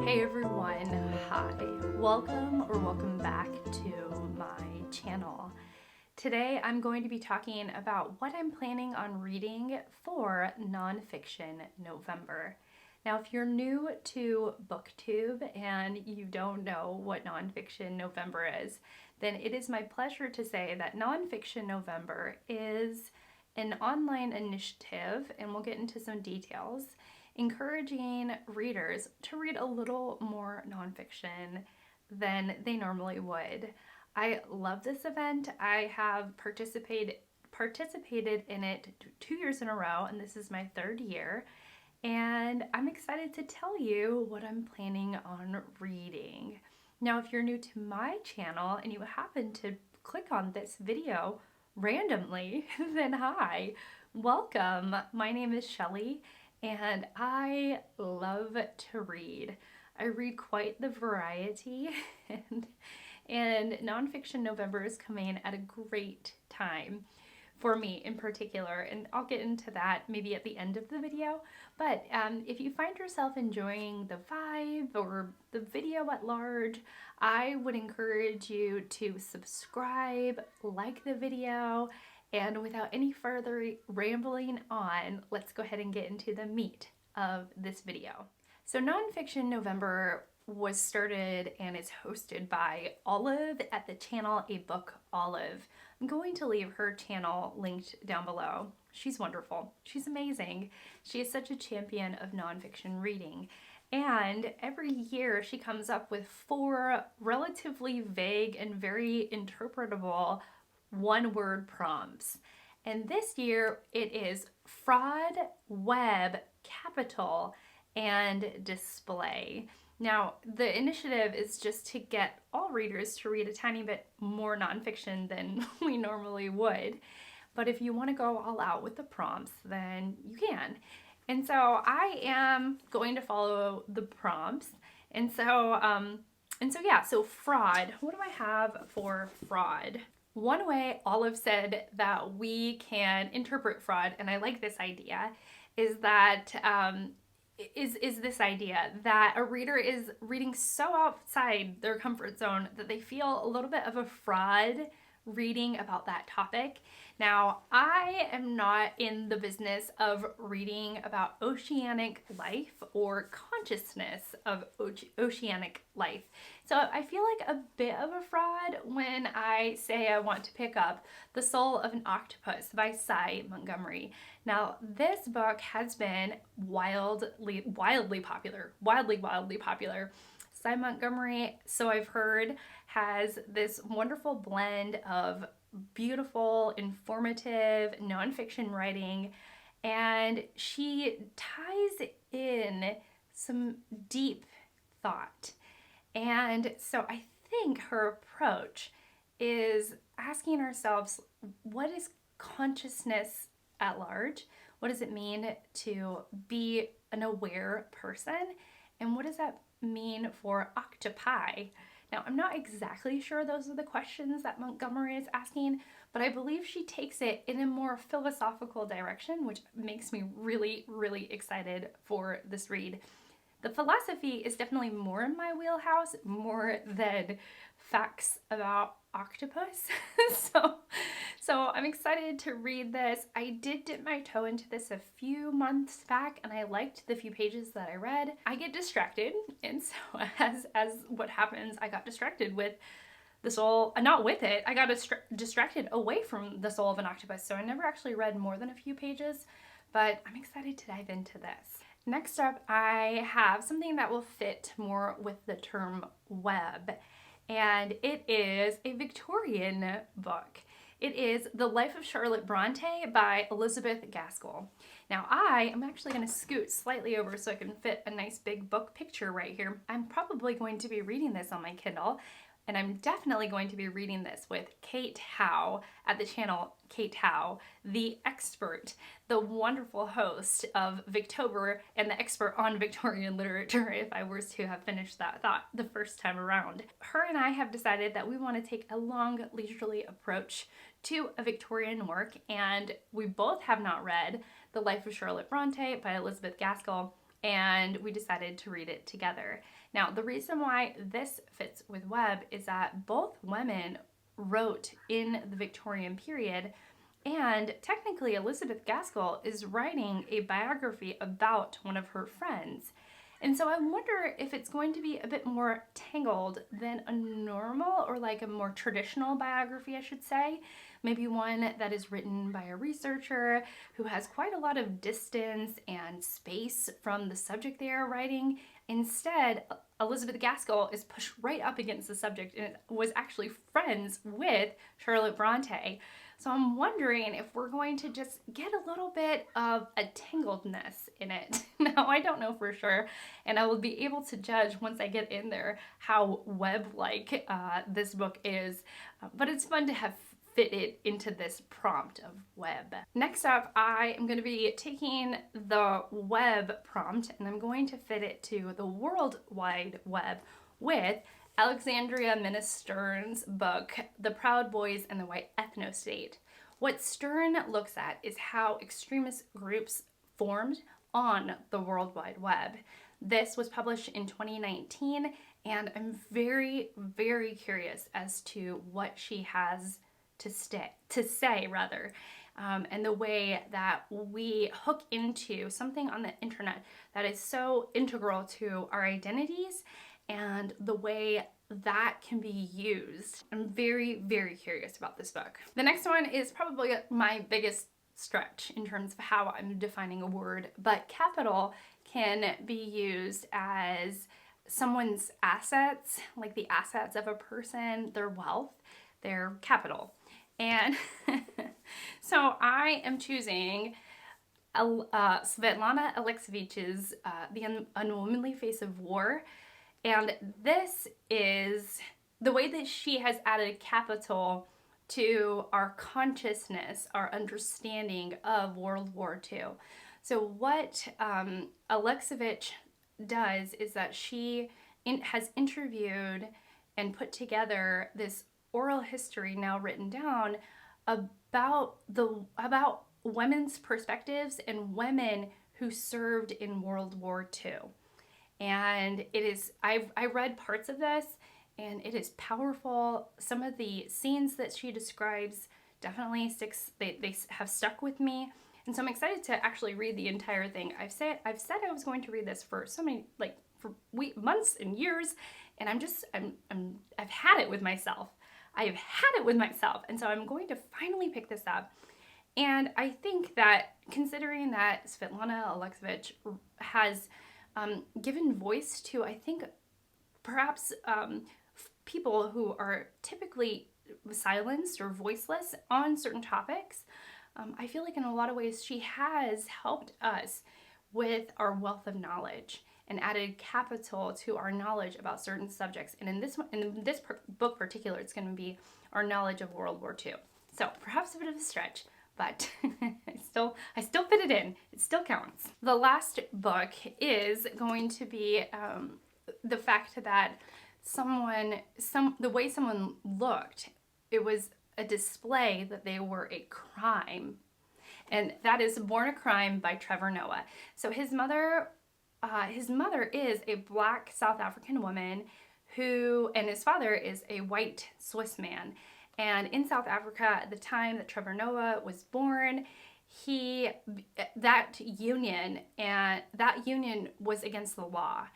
Hey everyone, hi. Welcome back to my channel. Today I'm going to be talking about what I'm planning on reading for NonFiction November. Now, if you're new to BookTube and you don't know what NonFiction November is, then it is my pleasure to say that NonFiction November is an online initiative, and we'll get into some details, encouraging readers to read a little more nonfiction than they normally would. I love this event. I have participated in it 2 years in a row, and this is my third year. And I'm excited to tell you what I'm planning on reading. Now, if you're new to my channel and you happen to click on this video randomly, then hi, welcome. My name is Shelly, and I love to read. I read quite the variety, and Nonfiction November is coming at a great time for me in particular, and I'll get into that maybe at the end of the video. But if you find yourself enjoying the vibe or the video at large, I would encourage you to subscribe, like the video, and without any further rambling on, let's go ahead and get into the meat of this video. So Nonfiction November was started and is hosted by Olive at the channel A Book Olive. I'm going to leave her channel linked down below. She's wonderful. She's amazing. She is such a champion of nonfiction reading. And every year she comes up with 4 relatively vague and very interpretable one-word prompts. And this year it is fraud, web, capital, and display. Now, the initiative is just to get all readers to read a tiny bit more nonfiction than we normally would. But if you want to go all out with the prompts, then you can. And so I am going to follow the prompts. And so fraud. What do I have for fraud? One way Olive said that we can interpret fraud, and I like this idea, is that this idea that a reader is reading so outside their comfort zone that they feel a little bit of a fraud reading about that topic. Now, I am not in the business of reading about oceanic life or consciousness of oceanic life. So I feel like a bit of a fraud when I say I want to pick up The Soul of an Octopus by Cy Montgomery. Now, this book has been wildly popular. Cy Montgomery, so I've heard, has this wonderful blend of beautiful, informative nonfiction writing, and she ties in some deep thought. And so I think her approach is asking ourselves, what is consciousness at large? What does it mean to be an aware person? And what does that mean for octopi? Now, I'm not exactly sure those are the questions that Montgomery is asking, but I believe she takes it in a more philosophical direction, which makes me really, really excited for this read. The philosophy is definitely more in my wheelhouse, more than facts about octopus. So I'm excited to read this. I did dip my toe into this a few months back, and I liked the few pages that I read. I get distracted, and so as what happens, I got distracted with The Soul, not with it, I got distracted away from The Soul of an Octopus, so I never actually read more than a few pages, but I'm excited to dive into this. Next up, I have something that will fit more with the term web, and it is a Victorian book. It is The Life of Charlotte Bronte by Elizabeth Gaskell. Now, I am actually going to scoot slightly over so I can fit a nice big book picture right here. I'm probably going to be reading this on my Kindle, and I'm definitely going to be reading this with Kate Howe at the channel Kate Howe, the expert, the wonderful host of Victober and the expert on Victorian literature, if I were to have finished that thought the first time around. Her and I have decided that we want to take a long, leisurely approach to a Victorian work, and we both have not read The Life of Charlotte Bronte by Elizabeth Gaskell. and we decided to read it together. Now, the reason why this fits with Webb is that both women wrote in the Victorian period, and technically Elizabeth Gaskell is writing a biography about one of her friends. And so I wonder if it's going to be a bit more tangled than a normal, or like a more traditional biography, I should say. Maybe one that is written by a researcher who has quite a lot of distance and space from the subject they are writing. Instead, Elizabeth Gaskell is pushed right up against the subject and was actually friends with Charlotte Bronte. So I'm wondering if we're going to just get a little bit of a tangledness in it. Now, I don't know for sure, and I will be able to judge once I get in there how Webb-like this book is, but it's fun to have fit it into this prompt of Webb. Next up, I am going to be taking the Webb prompt and I'm going to fit it to the World Wide Web with Alexandria Minna Stern's book, The Proud Boys and the White Ethno-State. What Stern looks at is how extremist groups formed on the World Wide Web. This was published in 2019, and I'm very, very curious as to what she has to say, and the way that we hook into something on the internet that is so integral to our identities and the way that can be used. I'm very, very curious about this book. The next one is probably my biggest stretch in terms of how I'm defining a word, but capital can be used as someone's assets, like the assets of a person, their wealth, their capital. And so I am choosing Svetlana Alexievich's The Unwomanly Face of War. And this is the way that she has added capital to our consciousness, our understanding of World War II. So what Alexievich does is that she has interviewed and put together this oral history, now written down, about women's perspectives and women who served in World War II. And it is, I read parts of this, and it is powerful. Some of the scenes that she describes definitely they have stuck with me. And so I'm excited to actually read the entire thing. I've said I was going to read this for so many, for months and years, and I've had it with myself. I've had it with myself. And so I'm going to finally pick this up. And I think that considering that Svetlana Alexievich has given voice to, I think, perhaps people who are typically silenced or voiceless on certain topics, I feel like in a lot of ways she has helped us with our wealth of knowledge and added capital to our knowledge about certain subjects. And in this book particular, it's going to be our knowledge of World War II. So perhaps a bit of a stretch, but I still fit it in. It still counts. The last book is going to be the fact that the way someone looked, it was a display that they were a crime. And that is Born a Crime by Trevor Noah. So his mother is a black South African woman and his father is a white Swiss man. And in South Africa at the time that Trevor Noah was born, that union was against the law.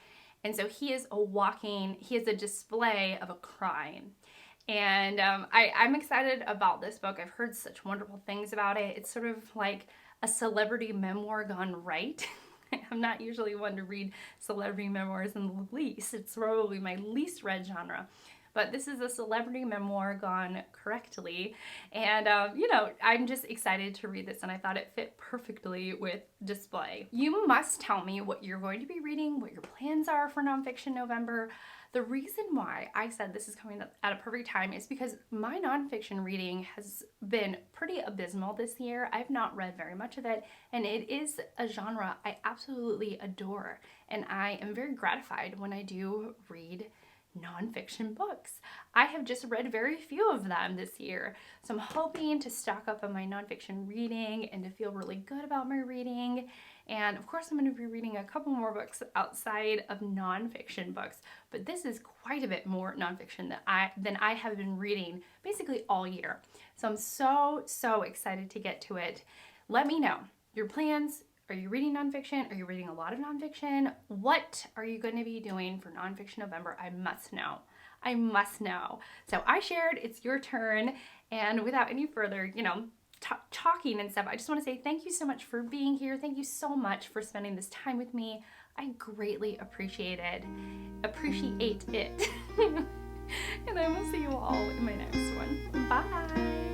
And so he is a display of a crime. And I'm excited about this book. I've heard such wonderful things about it. It's sort of like a celebrity memoir gone right. I'm not usually one to read celebrity memoirs in the least. It's probably my least read genre. But this is a celebrity memoir gone correctly. And, I'm just excited to read this, and I thought it fit perfectly with display. You must tell me what you're going to be reading, what your plans are for NonFiction November. The reason why I said this is coming at a perfect time is because my nonfiction reading has been pretty abysmal this year. I've not read very much of it, and it is a genre I absolutely adore, and I am very gratified when I do read nonfiction books. I have just read very few of them this year, so I'm hoping to stock up on my nonfiction reading and to feel really good about my reading And of course, I'm going to be reading a couple more books outside of nonfiction books, but this is quite a bit more nonfiction than I have been reading basically all year. So I'm so excited to get to it. Let me know your plans. Are you reading nonfiction? Are you reading a lot of nonfiction? What are you going to be doing for Nonfiction November? I must know. I must know. So I shared, it's your turn. And without any further, talking and stuff, I just want to say thank you so much for being here. Thank you so much for spending this time with me. I greatly appreciate it. And I will see you all in my next one. Bye.